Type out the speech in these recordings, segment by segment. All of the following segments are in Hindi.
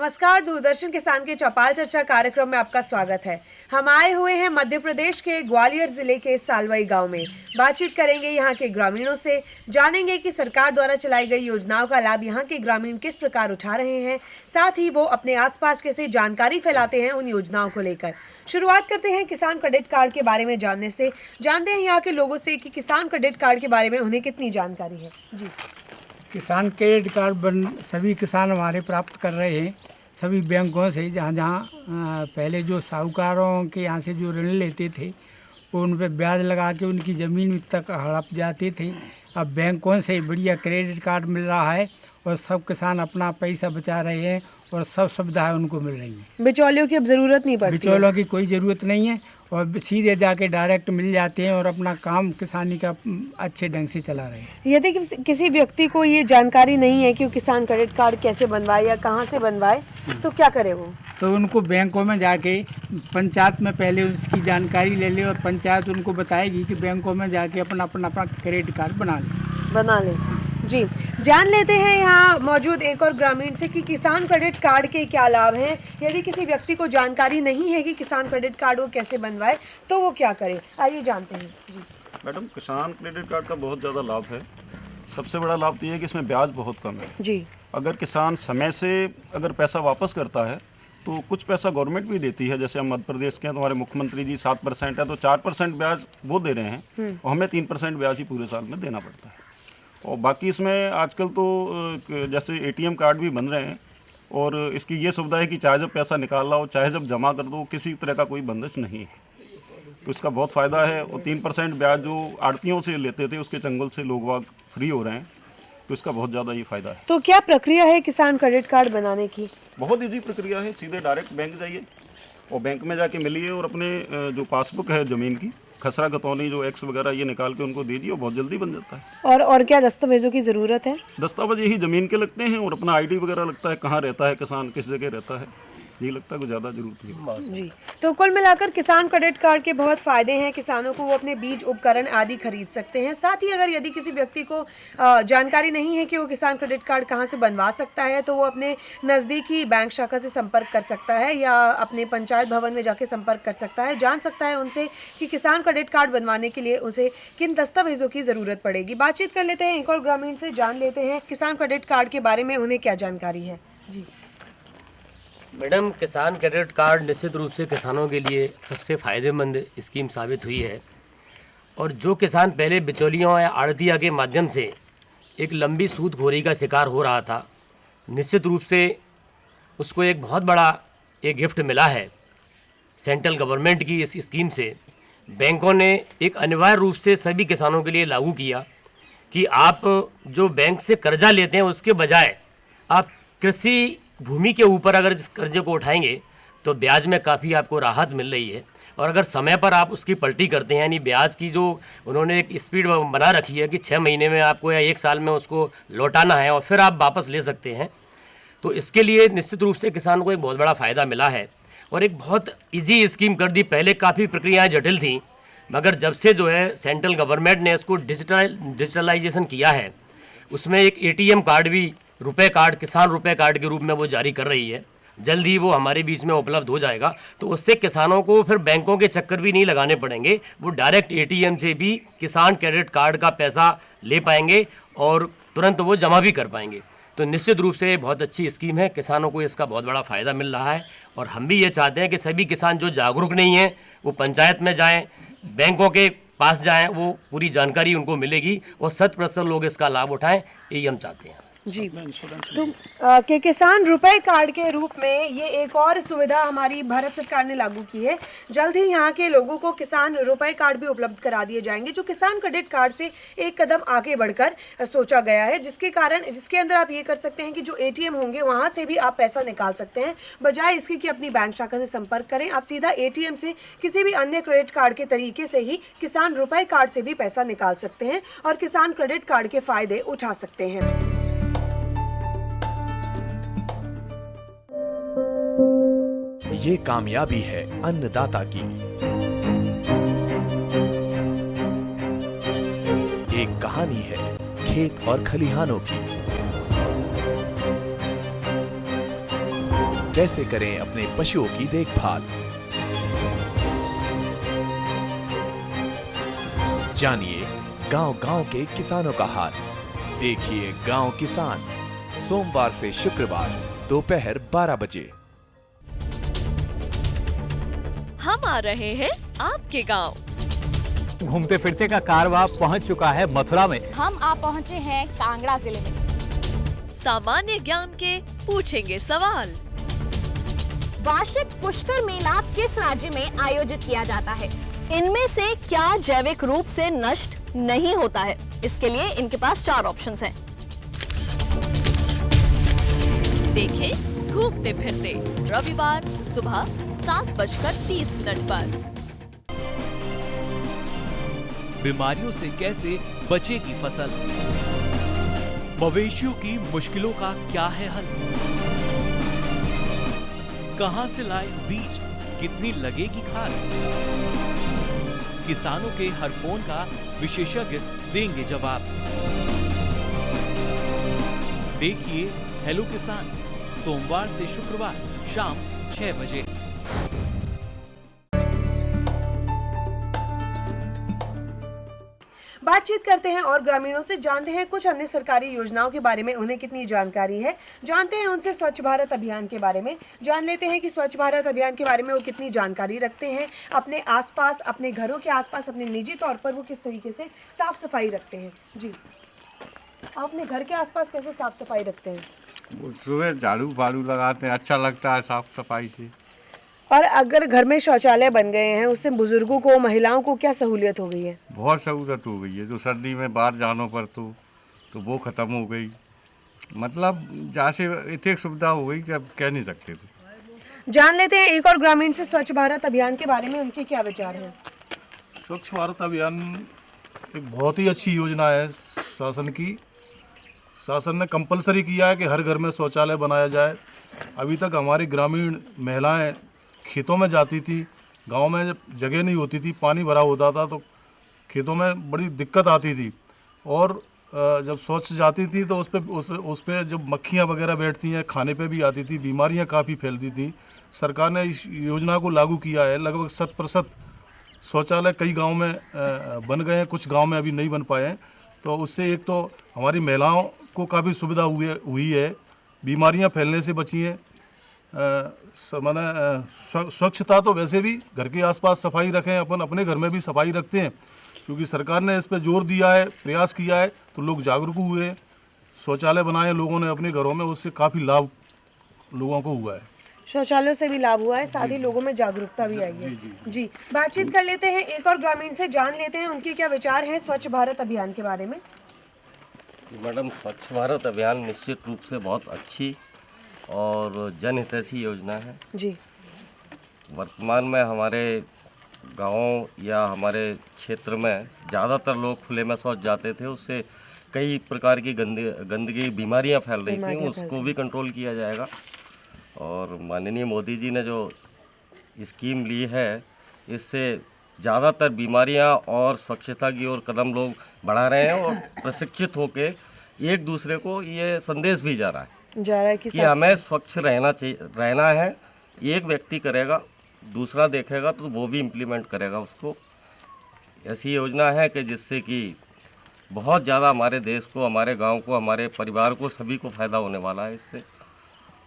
नमस्कार, दूरदर्शन किसान के चौपाल चर्चा कार्यक्रम में आपका स्वागत है। हम आए हुए हैं मध्य प्रदेश के ग्वालियर जिले के सालवई गांव में। बातचीत करेंगे यहां के ग्रामीणों से, जानेंगे कि सरकार द्वारा चलाई गई योजनाओं का लाभ यहां के ग्रामीण किस प्रकार उठा रहे हैं, साथ ही वो अपने आसपास कैसे जानकारी फैलाते हैं उन योजनाओं को लेकर। शुरुआत करते हैं किसान क्रेडिट कार्ड के बारे में जानने से। जानते हैं यहाँ के लोगों से कि किसान क्रेडिट कार्ड के बारे में उन्हें कितनी जानकारी है। जी, किसान क्रेडिट कार्ड सभी किसान हमारे प्राप्त कर रहे हैं, सभी बैंकों से। जहाँ जहाँ पहले जो साहूकारों के यहाँ से जो ऋण लेते थे वो उन पर ब्याज लगा के उनकी ज़मीन तक हड़प जाते थे। अब बैंकों से बढ़िया क्रेडिट कार्ड मिल रहा है और सब किसान अपना पैसा बचा रहे हैं और सब सुविधाएं उनको मिल रही हैं। बिचौलियों की अब ज़रूरत नहीं पड़ती, बिचौलियों की कोई ज़रूरत नहीं है और सीधे जाके डायरेक्ट मिल जाते हैं और अपना काम किसानी का अच्छे ढंग से चला रहे हैं। यदि किसी व्यक्ति को ये जानकारी नहीं है कि वो किसान क्रेडिट कार्ड कैसे बनवाए या कहाँ से बनवाए, तो क्या करे वो? तो उनको बैंकों में जाके पंचायत में पहले उसकी जानकारी ले ले और पंचायत उनको बताएगी कि बैंकों में जाके अपना क्रेडिट कार्ड बना ले। जी, जान लेते हैं यहाँ मौजूद एक और ग्रामीण से कि किसान क्रेडिट कार्ड के क्या लाभ हैं। यदि किसी व्यक्ति को जानकारी नहीं है कि किसान क्रेडिट कार्ड वो कैसे बनवाए तो वो क्या करे, आइए जानते हैं। जी मैडम, किसान क्रेडिट कार्ड का बहुत ज़्यादा लाभ है। सबसे बड़ा लाभ तो ये है कि इसमें ब्याज बहुत कम है। जी, अगर किसान समय से अगर पैसा वापस करता है तो कुछ पैसा गवर्नमेंट भी देती है। जैसे हम मध्य प्रदेश के हैं तो हमारे मुख्यमंत्री जी 7% है तो 4% ब्याज वो दे रहे हैं और हमें 3% ब्याज ही पूरे साल में देना पड़ता है। और बाकी इसमें आजकल तो जैसे ATM कार्ड भी बन रहे हैं और इसकी ये सुविधा है कि चाहे जब पैसा निकालना हो चाहे जब जमा कर दो, किसी तरह का कोई बंधन नहीं है। तो इसका बहुत फ़ायदा है। और 3% ब्याज जो आड़तियों से लेते थे उसके चंगुल से लोग वाग फ्री हो रहे हैं, तो इसका बहुत ज़्यादा ये फ़ायदा है। तो क्या प्रक्रिया है किसान क्रेडिट कार्ड बनाने की? बहुत ईजी प्रक्रिया है। सीधे डायरेक्ट बैंक जाइए और बैंक में जाके मिलिए और अपने जो पासबुक है ज़मीन की, खसरा खतौनी जो एक्स वगैरह ये निकाल के उनको दे दिए, बहुत जल्दी बन जाता है। और क्या दस्तावेजों की ज़रूरत है? दस्तावेज यही ज़मीन के लगते हैं और अपना ID वगैरह लगता है, कहाँ रहता है किसान, किस जगह रहता है, यही लगता है, कुछ ज़्यादा जरूरत नहीं। जी, तो कुल मिलाकर किसान क्रेडिट कार्ड के बहुत फ़ायदे हैं। किसानों को वो अपने बीज, उपकरण आदि खरीद सकते हैं। साथ ही अगर यदि किसी व्यक्ति को जानकारी नहीं है कि वो किसान क्रेडिट कार्ड कहाँ से बनवा सकता है तो वो अपने नज़दीकी बैंक शाखा से संपर्क कर सकता है या अपने पंचायत भवन में जाके संपर्क कर सकता है, जान सकता है उनसे कि किसान क्रेडिट कार्ड बनवाने के लिए उसे किन दस्तावेजों की ज़रूरत पड़ेगी। बातचीत कर लेते हैं एक और ग्रामीण से, जान लेते हैं किसान क्रेडिट कार्ड के बारे में उन्हें क्या जानकारी है। जी मैडम, किसान क्रेडिट कार्ड निश्चित रूप से किसानों के लिए सबसे फ़ायदेमंद स्कीम साबित हुई है। और जो किसान पहले बिचौलियों या आड़तिया के माध्यम से एक लंबी सूदखोरी का शिकार हो रहा था, निश्चित रूप से उसको एक बहुत बड़ा एक गिफ्ट मिला है सेंट्रल गवर्नमेंट की इस स्कीम से। बैंकों ने एक अनिवार्य रूप से सभी किसानों के लिए लागू किया कि आप जो बैंक से कर्जा लेते हैं उसके बजाय आप कृषि भूमि के ऊपर अगर इस कर्जे को उठाएंगे तो ब्याज में काफ़ी आपको राहत मिल रही है। और अगर समय पर आप उसकी पलटी करते हैं, यानी ब्याज की जो उन्होंने एक स्पीड बना रखी है कि 6 महीने में आपको या 1 साल में उसको लौटाना है और फिर आप वापस ले सकते हैं, तो इसके लिए निश्चित रूप से किसान को एक बहुत बड़ा फ़ायदा मिला है और एक बहुत ईजी स्कीम कर दी। पहले काफ़ी प्रक्रियाएँ जटिल थी, मगर जब से जो है सेंट्रल गवर्नमेंट ने इसको डिजिटलाइजेशन किया है, उसमें एक ATM कार्ड भी, रुपए कार्ड, किसान रुपए कार्ड के रूप में वो जारी कर रही है। जल्द ही वो हमारे बीच में उपलब्ध हो जाएगा, तो उससे किसानों को फिर बैंकों के चक्कर भी नहीं लगाने पड़ेंगे। वो डायरेक्ट ATM से भी किसान क्रेडिट कार्ड का पैसा ले पाएंगे और तुरंत वो जमा भी कर पाएंगे। तो निश्चित रूप से बहुत अच्छी स्कीम है, किसानों को इसका बहुत बड़ा फ़ायदा मिल रहा है। और हम भी ये चाहते हैं कि सभी किसान जो जागरूक नहीं हैं वो पंचायत में जाएँ, बैंकों के पास जाएँ, वो पूरी जानकारी उनको मिलेगी और 100% लोग इसका लाभ उठाएँ, यही हम चाहते हैं। जी, तो के किसान रुपए कार्ड के रूप में ये एक और सुविधा हमारी भारत सरकार ने लागू की है। जल्द ही यहाँ के लोगों को किसान रुपए कार्ड भी उपलब्ध करा दिए जाएंगे, जो किसान क्रेडिट कार्ड से एक कदम आगे बढ़कर सोचा गया है, जिसके अंदर आप ये कर सकते हैं कि जो ATM होंगे वहाँ से भी आप पैसा निकाल सकते हैं। बजाय इसके कि अपनी बैंक शाखा से संपर्क करें, आप सीधा ATM से किसी भी अन्य क्रेडिट कार्ड के तरीके से ही किसान रुपए कार्ड से भी पैसा निकाल सकते हैं और किसान क्रेडिट कार्ड के फायदे उठा सकते हैं। ये कामयाबी है अन्नदाता की, एक कहानी है खेत और खलिहानों की। कैसे करें अपने पशुओं की देखभाल। जानिए गांव-गांव के किसानों का हाल। देखिए गांव किसान, सोमवार से शुक्रवार दोपहर 12 बजे। हम आ रहे हैं आपके गांव। घूमते फिरते का कारवां पहुंच चुका है मथुरा में। हम आप पहुंचे हैं कांगड़ा जिले में। सामान्य ज्ञान के पूछेंगे सवाल। वार्षिक पुष्कर मेला किस राज्य में आयोजित किया जाता है? इनमें से क्या जैविक रूप से नष्ट नहीं होता है? इसके लिए इनके पास 4 ऑप्शंस हैं। देखें घूमते फिरते रविवार सुबह 7:30 पर। बीमारियों से कैसे बचेगी फसल? मवेशियों की मुश्किलों का क्या है हल? कहां से लाए बीज, कितनी लगेगी खाद? किसानों के हर फोन का विशेषज्ञ देंगे जवाब। देखिए हेलो किसान, सोमवार से शुक्रवार शाम 6 बजे। बातचीत करते हैं और ग्रामीणों से, जानते हैं कुछ अन्य सरकारी योजनाओं के बारे में उन्हें कितनी जानकारी है। जानते हैं उनसे स्वच्छ भारत अभियान के बारे में। जान लेते हैं कि स्वच्छ भारत अभियान के बारे में वो कितनी जानकारी रखते हैं। अपने आसपास, अपने घरों के आसपास, अपने निजी तौर पर वो किस तरीके से साफ सफाई रखते हैं। जी, आप अपने घर के आसपास कैसे साफ सफाई रखते हैं? सुबह झाड़ू फाड़ू लगाते हैं, अच्छा लगता है साफ सफाई से। और अगर घर में शौचालय बन गए हैं, उससे बुजुर्गों को, महिलाओं को क्या सहूलियत हो गई है? बहुत सहूलत हो गई है। जो सर्दी में बाहर जाने पर तो वो ख़त्म हो गई। मतलब जैसे इतनी सुविधा हो गई कि अब कह नहीं सकते थे। जान लेते हैं एक और ग्रामीण से स्वच्छ भारत अभियान के बारे में उनके क्या विचार हैं। स्वच्छ भारत अभियान एक बहुत ही अच्छी योजना है शासन की। शासन ने कंपलसरी किया है कि हर घर में शौचालय बनाया जाए। अभी तक हमारी ग्रामीण महिलाएं खेतों में जाती थी, गांव में जब जगह नहीं होती थी, पानी भरा होता था तो खेतों में बड़ी दिक्कत आती थी। और जब शौच जाती थी तो उस पे जब मक्खियाँ वगैरह बैठती हैं, खाने पे भी आती थी, बीमारियां काफ़ी फैलती थी। सरकार ने इस योजना को लागू किया है। लगभग 100% शौचालय कई गाँव में बन गए हैं, कुछ गाँव में अभी नहीं बन पाए हैं। तो उससे एक तो हमारी महिलाओं को काफ़ी सुविधा हुई है, बीमारियां फैलने से बची हैं। माने स्वच्छता तो वैसे भी घर के आसपास सफाई रखें, अपन अपने घर में भी सफाई रखते हैं, क्योंकि सरकार ने इस पर जोर दिया है, प्रयास किया है, तो लोग जागरूक हुए। शौचालय बनाए लोगों ने अपने घरों में, उससे काफ़ी लाभ लोगों को हुआ है। शौचालयों से भी लाभ हुआ है, साथ ही लोगों में जागरूकता भी आई है। जी, बातचीत कर लेते हैं एक और ग्रामीण से, जान लेते हैं उनके क्या विचार हैं स्वच्छ भारत अभियान के बारे में। मैडम, स्वच्छ भारत अभियान निश्चित रूप से बहुत अच्छी और जनहितैषी योजना है। जी, वर्तमान में हमारे गाँव या हमारे क्षेत्र में ज़्यादातर लोग खुले में शौच जाते थे, उससे कई प्रकार की गंदगी बीमारियां फैल रही थी, उसको भी कंट्रोल किया जाएगा। और माननीय मोदी जी ने जो स्कीम ली है, इससे ज़्यादातर बीमारियां और स्वच्छता की ओर कदम लोग बढ़ा रहे हैं और प्रशिक्षित होके एक दूसरे को ये संदेश भी जा रहा है कि हमें स्वच्छ रहना है। एक व्यक्ति करेगा, दूसरा देखेगा तो वो भी इम्प्लीमेंट करेगा उसको। ऐसी योजना है कि जिससे कि बहुत ज़्यादा हमारे देश को, हमारे गांव को, हमारे परिवार को, सभी को फ़ायदा होने वाला है इससे।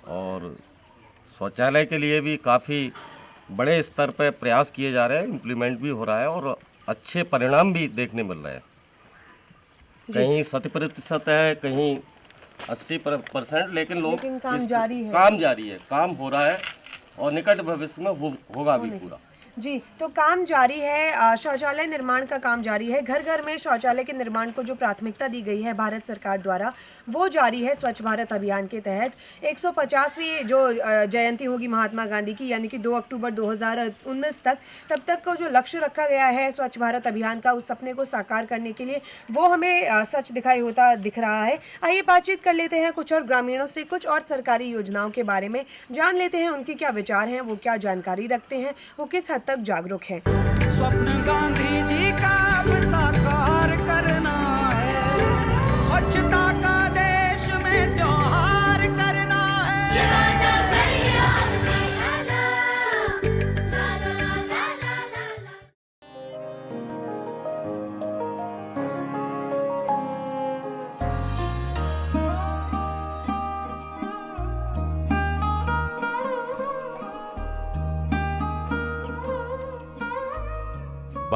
और शौचालय के लिए भी काफ़ी बड़े स्तर पर प्रयास किए जा रहे हैं, इम्प्लीमेंट भी हो रहा है और अच्छे परिणाम भी देखने मिल रहे हैं। कहीं 100% है, कहीं 80%, लेकिन काम जारी है, काम हो रहा है और निकट भविष्य में होगा भी पूरा। जी, तो काम जारी है, शौचालय निर्माण का काम जारी है। घर घर में शौचालय के निर्माण को जो प्राथमिकता दी गई है भारत सरकार द्वारा, वो जारी है स्वच्छ भारत अभियान के तहत। 150वीं जो जयंती होगी महात्मा गांधी की, यानी कि 2 अक्टूबर 2019 तक, तब तक को जो लक्ष्य रखा गया है स्वच्छ भारत अभियान का, उस सपने को साकार करने के लिए, वो हमें सच दिखाई होता दिख रहा है। आइए बातचीत कर लेते हैं कुछ और ग्रामीणों से, कुछ और सरकारी योजनाओं के बारे में, जान लेते हैं उनके क्या विचार हैं, वो क्या जानकारी रखते हैं, वो किस हद तक जागरूक है। स्वप्न गांधी जी का अब साकार करना है, स्वच्छता का देश में त्योहार करना है।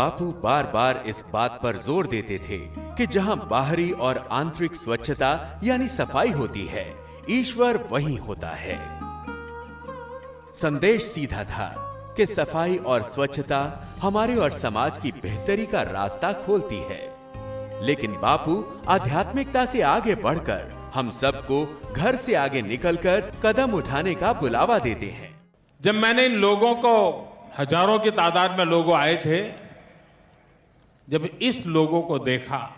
बापू बार बार इस बात पर जोर देते थे कि जहां बाहरी और आंतरिक स्वच्छता यानी सफाई होती है, ईश्वर वहीं होता है। संदेश सीधा था कि सफाई और स्वच्छता हमारे और समाज की बेहतरी का रास्ता खोलती है। लेकिन बापू आध्यात्मिकता से आगे बढ़कर हम सबको घर से आगे निकलकर कदम उठाने का बुलावा देते हैं। जब मैंने इन लोगों को, हजारों की तादाद में लोग आए थे, जब इस लोगों को देखा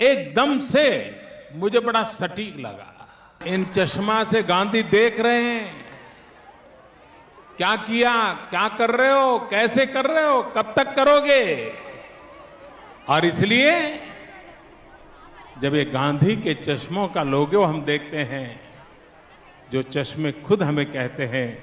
एकदम से मुझे बड़ा सटीक लगा। इन चश्मा से गांधी देख रहे हैं, क्या किया, क्या कर रहे हो, कैसे कर रहे हो, कब तक करोगे। और इसलिए जब ये गांधी के चश्मों का लोगो हम देखते हैं, जो चश्मे खुद हमें कहते हैं,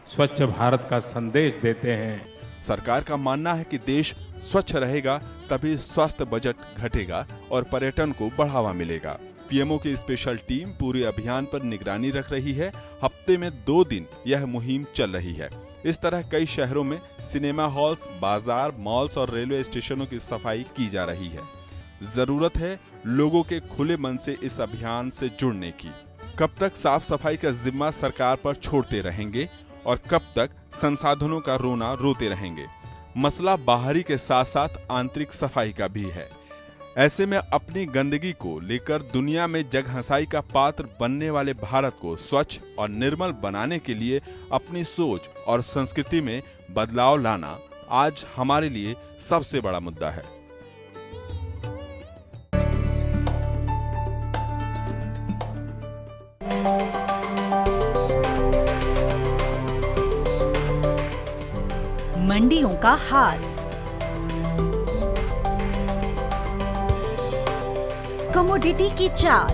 स्वच्छ भारत का संदेश देते हैं। सरकार का मानना है कि देश स्वच्छ रहेगा तभी स्वास्थ्य बजट घटेगा और पर्यटन को बढ़ावा मिलेगा। पीएमओ की स्पेशल टीम पूरे अभियान पर निगरानी रख रही है। हफ्ते में 2 दिन यह मुहिम चल रही है। इस तरह कई शहरों में सिनेमा हॉल्स, बाजार, मॉल्स और रेलवे स्टेशनों की सफाई की जा रही है। जरूरत है लोगों के खुले मन से इस अभियान से जुड़ने की। कब तक साफ सफाई का जिम्मा सरकार पर छोड़ते रहेंगे और कब तक संसाधनों का रोना रोते रहेंगे। मसला बाहरी के साथ साथ आंतरिक सफाई का भी है। ऐसे में अपनी गंदगी को लेकर दुनिया में जगहंसाई का पात्र बनने वाले भारत को स्वच्छ और निर्मल बनाने के लिए अपनी सोच और संस्कृति में बदलाव लाना आज हमारे लिए सबसे बड़ा मुद्दा है। मंडियों का हाल, कमोडिटी की चाल,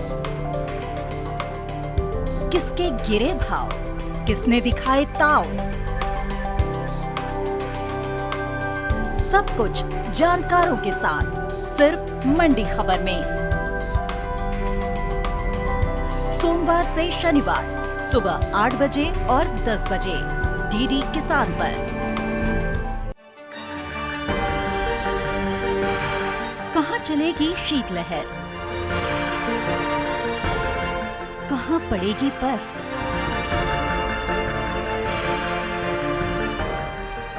किसके गिरे भाव, किसने दिखाए ताव, सब कुछ जानकारों के साथ सिर्फ मंडी खबर में। सोमवार से शनिवार सुबह 8 बजे और 10 बजे डीडी किसान पर। कहां चलेगी शीतलहर, कहां पड़ेगी बर्फ,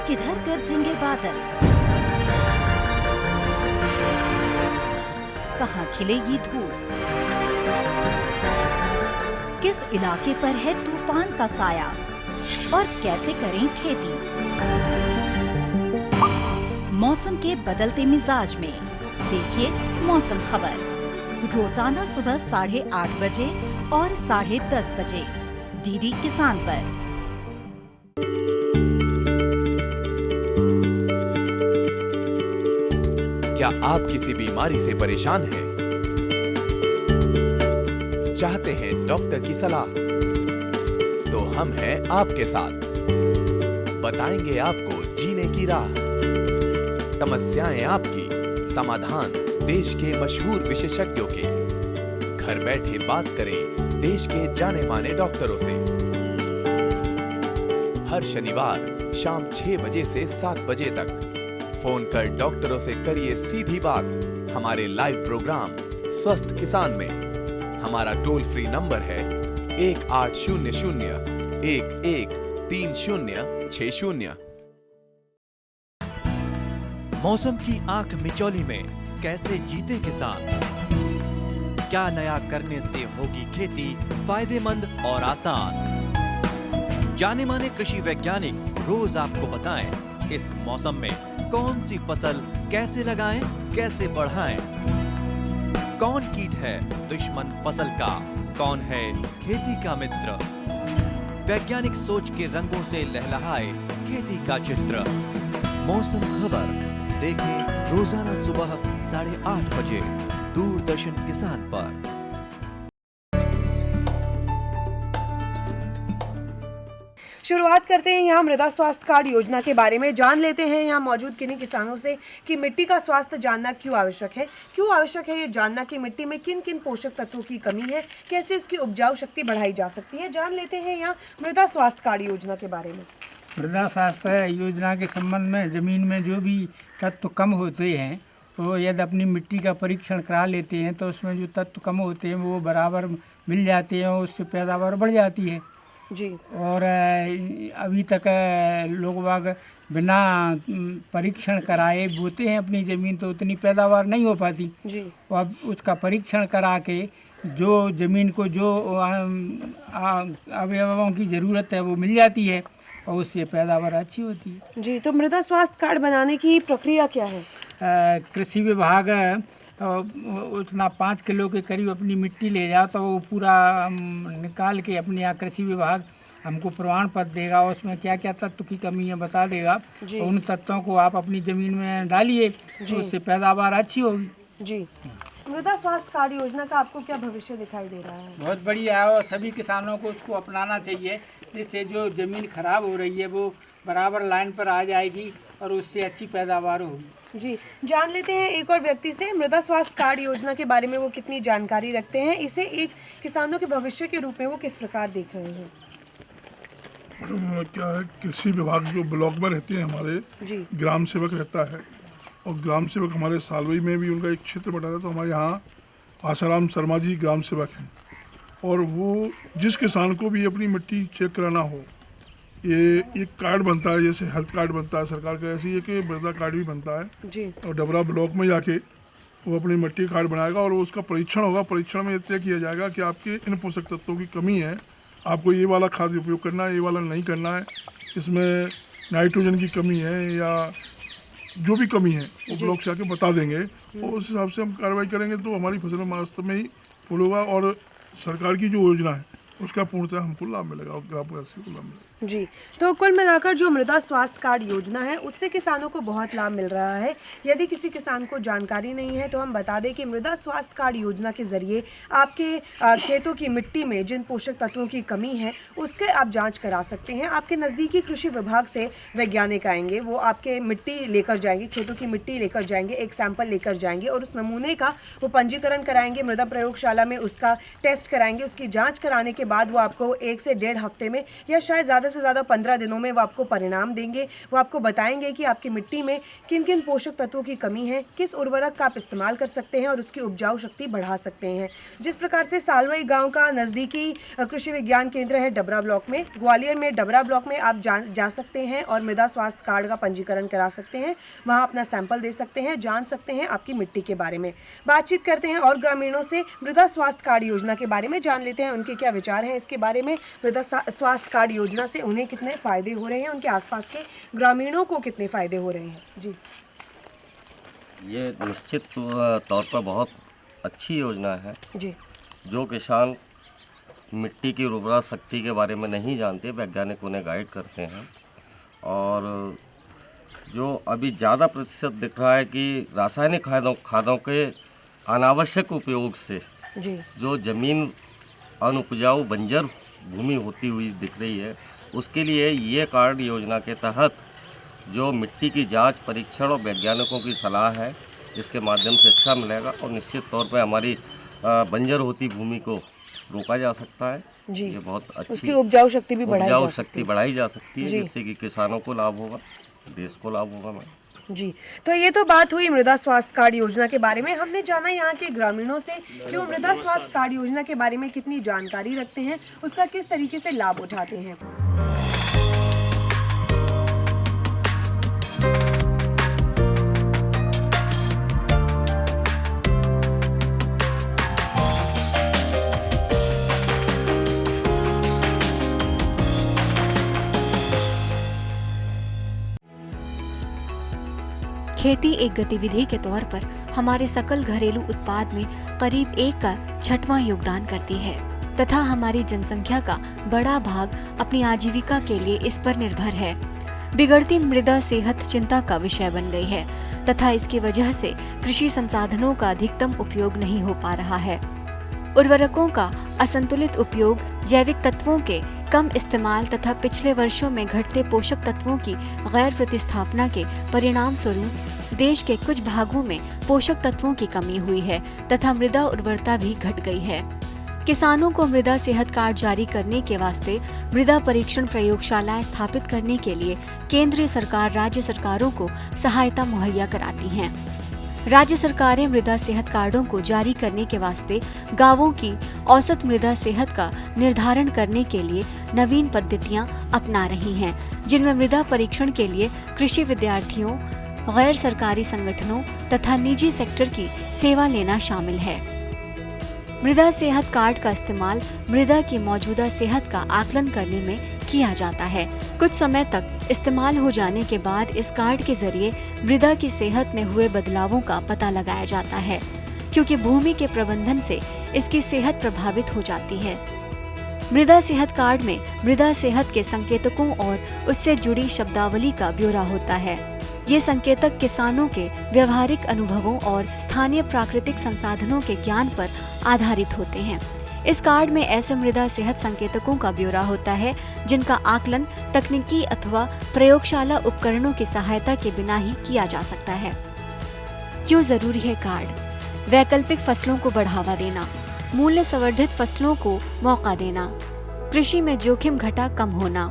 किधर गरजेंगे बादल, कहां खिलेगी धूप, किस इलाके पर है तूफान का साया और कैसे करें खेती। मौसम के बदलते मिजाज में देखिए मौसम खबर रोजाना सुबह 8:30 बजे और 10:30 बजे डीडी किसान पर। क्या आप किसी बीमारी से परेशान हैं? चाहते हैं डॉक्टर की सलाह? तो हम हैं आपके साथ, बताएंगे आपको जीने की राह। समस्याएं आपकी, समाधान देश के मशहूर विशेषज्ञों के। घर बैठे बात करें देश के जाने माने डॉक्टरों से। हर शनिवार शाम 6 बजे से 7 बजे तक फोन कर डॉक्टरों से करिए सीधी बात हमारे लाइव प्रोग्राम स्वस्थ किसान में। हमारा टोल फ्री नंबर है 1800-113060। मौसम की आंख मिचौली में कैसे जीते किसान, क्या नया करने से होगी खेती फायदेमंद और आसान। जाने माने कृषि वैज्ञानिक रोज आपको बताएं इस मौसम में कौन सी फसल कैसे लगाएं, कैसे बढ़ाएं। कौन कीट है दुश्मन फसल का, कौन है खेती का मित्र। वैज्ञानिक सोच के रंगों से लहलहाए खेती का चित्र। मौसम खबर देखें रोजाना सुबह 8:30 बजे दूरदर्शन किसान पर। शुरुआत करते हैं यहाँ मृदा स्वास्थ्य कार्ड योजना के बारे में। जान लेते हैं यहाँ मौजूद किन्हीं किसानों से कि मिट्टी का स्वास्थ्य जानना क्यों आवश्यक है। क्यों आवश्यक है ये जानना कि मिट्टी में किन किन पोषक तत्वों की कमी है, कैसे उसकी उपजाऊ शक्ति बढ़ाई जा सकती है। जान लेते हैं यहाँ मृदा स्वास्थ्य कार्ड योजना के बारे में। मृदा स्वास्थ्य योजना के संबंध में ज़मीन में जो भी तत्व कम होते हैं वो यदि अपनी मिट्टी का परीक्षण करा लेते हैं तो उसमें जो तत्व कम होते हैं वो बराबर मिल जाते हैं, उससे पैदावार बढ़ जाती है जी। और अभी तक लोग बाग बिना परीक्षण कराए बोते हैं अपनी ज़मीन तो उतनी पैदावार नहीं हो पाती जी। अब उसका परीक्षण करा के जो ज़मीन को जो अवयवों की ज़रूरत है वो मिल जाती है और उससे पैदावार अच्छी होती है जी। तो मृदा स्वास्थ्य कार्ड बनाने की प्रक्रिया क्या है? कृषि विभाग उतना 5 किलो के करीब अपनी मिट्टी ले जाओ तो वो पूरा निकाल के अपने यहाँ कृषि विभाग हमको प्रमाण पत्र देगा, उसमें क्या क्या तत्व की कमी है बता देगा। तो उन तत्वों को आप अपनी ज़मीन में डालिए तो उससे पैदावार अच्छी होगी जी। मृदा स्वास्थ्य कार्ड योजना का आपको क्या भविष्य दिखाई दे रहा है? बहुत बढ़िया है और सभी किसानों को उसको अपनाना चाहिए, जिससे जो ज़मीन खराब हो रही है वो बराबर लाइन पर आ जाएगी और उससे अच्छी पैदावार होगी। जी। जान लेते हैं एक और व्यक्ति से मृदा स्वास्थ्य कार्ड योजना के बारे में वो कितनी जानकारी रखते हैं, इसे एक किसानों के भविष्य के रूप में वो किस प्रकार देख रहे हैं। क्या है, कृषि विभाग जो ब्लॉक में रहते हैं हमारे ग्राम सेवक रहता है और ग्राम सेवक हमारे सालवई में भी उनका एक क्षेत्र बटा है। तो हमारे यहाँ आसाराम शर्मा जी ग्राम सेवक हैं और वो जिस किसान को भी अपनी मिट्टी चेक कराना हो, ये एक कार्ड बनता है, जैसे हेल्थ कार्ड बनता है सरकार का, ऐसे ही एक मृदा कार्ड भी बनता है जी। और डबरा ब्लॉक में जाके वो अपनी मिट्टी कार्ड बनाएगा और उसका परीक्षण होगा। परीक्षण में तय किया जाएगा कि आपके इन पोषक तत्वों की कमी है, आपको ये वाला खाद उपयोग करना है, ये वाला नहीं करना है, इसमें नाइट्रोजन की कमी है या जो भी कमी है वो ब्लॉक से आके बता देंगे और उस हिसाब से हम कार्रवाई करेंगे तो हमारी फसल वास्तव में ही फूल होगा और सरकार की जो योजना है उसका पूर्णतः हमको लाभ मिलेगा और ग्रामवासियों को लाभ मिलेगा जी। तो कुल मिलाकर जो मृदा स्वास्थ्य कार्ड योजना है उससे किसानों को बहुत लाभ मिल रहा है। यदि किसी किसान को जानकारी नहीं है तो हम बता दें कि मृदा स्वास्थ्य कार्ड योजना के जरिए आपके खेतों की मिट्टी में जिन पोषक तत्वों की कमी है उसके आप जांच करा सकते हैं। आपके नज़दीकी कृषि विभाग से वैज्ञानिक आएंगे, वो आपके मिट्टी लेकर जाएंगे, खेतों की मिट्टी लेकर जाएंगे, एक सैंपल लेकर जाएंगे और उस नमूने का वो पंजीकरण कराएंगे, मृदा प्रयोगशाला में उसका टेस्ट कराएंगे। उसकी जाँच कराने के बाद वो आपको 1 से 1.5 हफ्ते में या शायद ज़्यादा से ज़्यादा 15 दिनों में वो आपको परिणाम देंगे। वो आपको बताएंगे कि आपकी मिट्टी में किन किन पोषक तत्वों की कमी है, किस उर्वरक का आप इस्तेमाल कर सकते हैं और उसकी उपजाऊ शक्ति बढ़ा सकते हैं। जिस प्रकार से सालवई गांव का नज़दीकी कृषि विज्ञान केंद्र है डबरा ब्लॉक में, ग्वालियर में डबरा ब्लॉक में आप जा सकते हैं और मृदा स्वास्थ्य कार्ड का पंजीकरण करा सकते हैं। वहाँ अपना सैंपल दे सकते हैं, जान सकते हैं आपकी मिट्टी के बारे में। बातचीत करते हैं और ग्रामीणों से मृदा स्वास्थ्य कार्ड योजना के बारे में, जान लेते हैं उनके क्या विचार हैं इसके बारे में। मृदा स्वास्थ्य कार्ड योजना से उन्हें कितने फ़ायदे हो रहे हैं, उनके आसपास के ग्रामीणों को कितने फ़ायदे हो रहे हैं। जी, ये निश्चित तौर पर बहुत अच्छी योजना है जी। जो किसान मिट्टी की उर्वरा शक्ति के बारे में नहीं जानते, वैज्ञानिक उन्हें गाइड करते हैं। और जो अभी ज़्यादा प्रतिशत दिख रहा है कि रासायनिक खादों के अनावश्यक उपयोग से जी। जो ज़मीन अनुपजाऊ बंजर भूमि होती हुई दिख रही है, उसके लिए ये कार्ड योजना के तहत जो मिट्टी की जांच, परीक्षण और वैज्ञानिकों की सलाह है, इसके माध्यम से अच्छा मिलेगा और निश्चित तौर पे हमारी बंजर होती भूमि को रोका जा सकता है जी। ये बहुत अच्छी उसकी उपजाऊ शक्ति भी बढ़ाई जा सकती है जिससे कि किसानों को लाभ होगा, देश को लाभ होगा। जी, तो ये तो बात हुई मृदा स्वास्थ्य कार्ड योजना के बारे में। हमने जाना यहाँ के ग्रामीणों से कि वो मृदा स्वास्थ्य कार्ड योजना के बारे में कितनी जानकारी रखते हैं, उसका किस तरीके से लाभ उठाते हैं। खेती एक गतिविधि के तौर पर हमारे सकल घरेलू उत्पाद में करीब 1 का 6वां योगदान करती है तथा हमारी जनसंख्या का बड़ा भाग अपनी आजीविका के लिए इस पर निर्भर है। बिगड़ती मृदा सेहत चिंता का विषय बन गई है तथा इसकी वजह से कृषि संसाधनों का अधिकतम उपयोग नहीं हो पा रहा है। उर्वरकों का असंतुलित उपयोग, जैविक तत्वों के कम इस्तेमाल तथा पिछले वर्षों में घटते पोषक तत्वों की गैर प्रतिस्थापना के परिणाम स्वरूप देश के कुछ भागों में पोषक तत्वों की कमी हुई है तथा मृदा उर्वरता भी घट गई है। किसानों को मृदा सेहत कार्ड जारी करने के वास्ते मृदा परीक्षण प्रयोगशालाएं स्थापित करने के लिए केंद्रीय सरकार राज्य सरकारों को सहायता मुहैया कराती हैं। राज्य सरकारें मृदा सेहत कार्डों को जारी करने के वास्ते गांवों की औसत मृदा सेहत का निर्धारण करने के लिए नवीन पद्धतियां अपना रही हैं, जिनमें मृदा परीक्षण के लिए कृषि विद्यार्थियों, गैर सरकारी संगठनों तथा निजी सेक्टर की सेवा लेना शामिल है। मृदा सेहत कार्ड का इस्तेमाल मृदा की मौजूदा सेहत का आकलन करने में किया जाता है। कुछ समय तक इस्तेमाल हो जाने के बाद इस कार्ड के जरिए मृदा की सेहत में हुए बदलावों का पता लगाया जाता है, क्योंकि भूमि के प्रबंधन से इसकी सेहत प्रभावित हो जाती है। मृदा सेहत कार्ड में मृदा सेहत के संकेतकों और उससे जुड़ी शब्दावली का ब्यौरा होता है। ये संकेतक किसानों के व्यवहारिक अनुभवों और स्थानीय प्राकृतिक संसाधनों के ज्ञान पर आधारित होते हैं। इस कार्ड में ऐसे मृदा सेहत संकेतकों का ब्यौरा होता है जिनका आकलन तकनीकी अथवा प्रयोगशाला उपकरणों की सहायता के बिना ही किया जा सकता है। क्यों जरूरी है कार्ड? वैकल्पिक फसलों को बढ़ावा देना, मूल्य संवर्धित फसलों को मौका देना, कृषि में जोखिम घटा कम होना।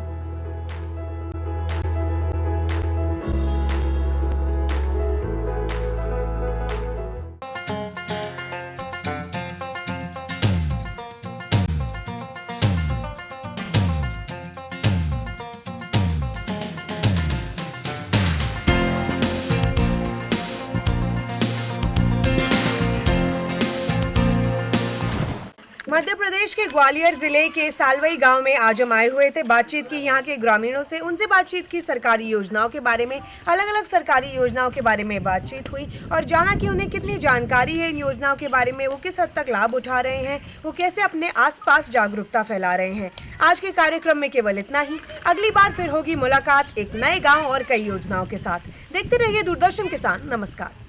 मध्य प्रदेश के ग्वालियर जिले के सालवई गांव में आज हम आए हुए थे। बातचीत की यहाँ के ग्रामीणों से, उनसे बातचीत की सरकारी योजनाओं के बारे में, अलग अलग सरकारी योजनाओं के बारे में बातचीत हुई और जाना कि उन्हें कितनी जानकारी है इन योजनाओं के बारे में, वो किस हद तक लाभ उठा रहे हैं, वो कैसे अपने आसपास जागरूकता फैला रहे हैं। आज के कार्यक्रम में केवल इतना ही। अगली बार फिर होगी मुलाकात एक नए गाँव और कई योजनाओं के साथ। देखते रहिए दूरदर्शन किसान। नमस्कार।